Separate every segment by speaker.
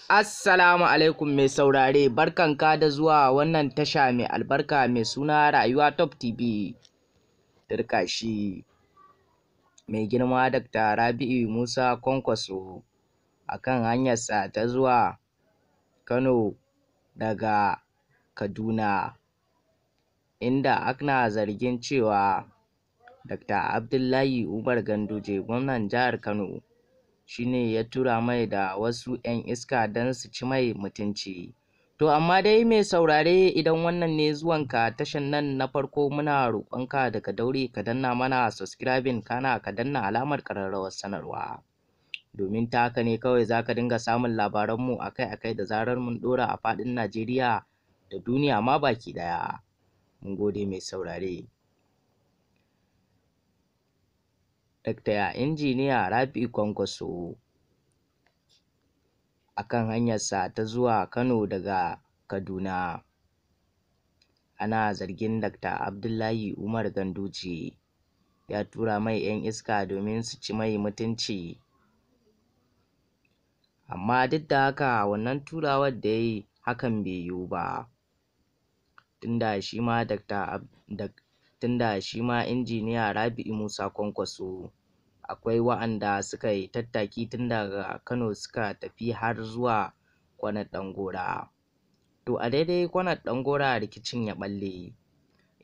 Speaker 1: Assalamu alaikum mai saurare, barkanka da zuwa wannan tasha mai albarka mai suna Rayuwa Top TV. Turkashi mai girma Dr. Rabi'u Musa Kwankwaso akan hanyarsa ta zuwa Kano daga Kaduna, inda ana zargin cewa Dr. Abdullahi Umar Ganduje, gwamnan jihar Kano, shi ne ya tura mai da wasu 'yan iska don su ci mai mutunci. To amma dai mai saurare, idan wannan ne zuwanka tashan nan na farko, muna roƙonka da ka daure ka danna mana subscribing, kana ka danna alamar ƙararrawar sanarwa, domin ta haka ne kawai za ka dinga samun labaranmu akai-akai da zarar mun ɗora a faɗin Najeriya da duniya ma baki ɗaya. Mun gode mai saurare. Dr. Injiniya Rabi'u Kwankwaso akan hanyarsa ta zuwa Kano daga Kaduna, ana zargin Dr. Abdullahi Umar Ganduje ya tura mai 'yan iska domin su ci mai mutunci, amma duk da haka wannan turawar da ya yi hakan bai yiwu ba, tunda shi ma Injiniya Rabi'u Musa Kwankwaso akwai wa'anda suka yi tattaki tun daga Kano suka tafi har zuwa Kwanar Ɗangora. To a daidai Kwanar Ɗangora rikicin ya ɓalle,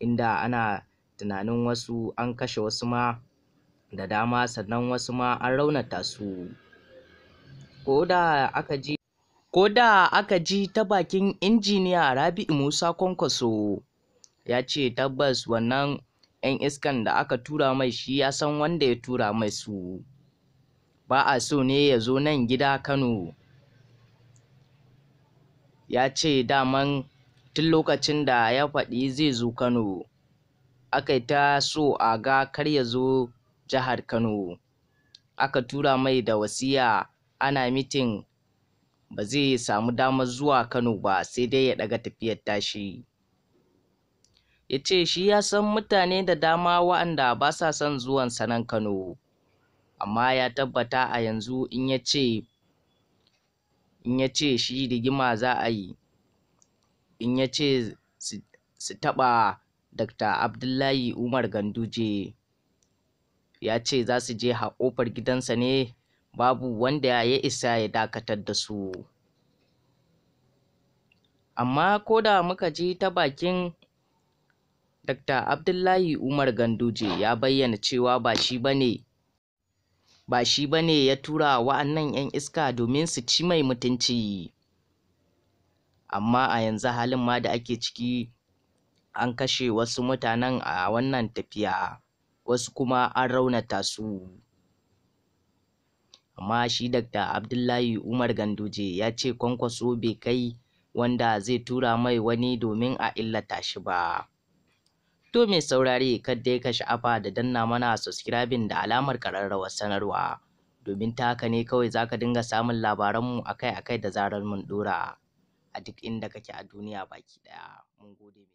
Speaker 1: inda ana tunanin wasu an kashe wasu ma da dama, sannan wasu ma an raunata su. Ko da aka ji ta bakin Injiniya Rabi'u Musa Kwankwaso, ya ce tabbas wannan 'yan iskan da aka tura mai shi ya san wanda ya tura mai su, ba a so ne ya zo nan gida Kano. Ya ce daman tun lokacin da ya faɗi zai zo Kano, aka yi ta so a ga kar ya zo jihar Kano, aka tura mai da wasiya ana mitin ba zai samu damar zuwa Kano ba, sai dai ya ɗaga tafiyar tashi. Ya ce shi ya san mutane da dama waɗanda ba sa son zuwansa nan Kano, amma ya tabbata a yanzu in ya ce shi rigima za a yi, in ya ce su taɓa Dr. Abdullahi Umar Ganduje, ya ce za su je a ƙofar gidansa ne, babu wanda ya isa ya dakatar da su. Amma ko da muka ji ta bakin Dr. Abdullahi Umar Ganduje, ya bayyana cewa ba shi bane ya tura wa'annan 'yan iska domin su ci mai mutunci. Amma a yanzu halin ma da ake ciki, an kashe wasu mutanen a wannan tafiya, wasu kuma an raunata su. Amma shi Dr. Abdullahi Umar Ganduje ya ce Kwankwaso bai kai wanda zai tura mai wani domin a illata shi ba. To mai saurare, kar dai ka sha'afa da danna mana subscribing da alamar ƙararrawar sanarwa, domin ta haka ne kawai za ka dinga samun labaranmu akai-akai da zarar mun ɗora a duk inda kake a duniya baki ɗaya. Mun gode.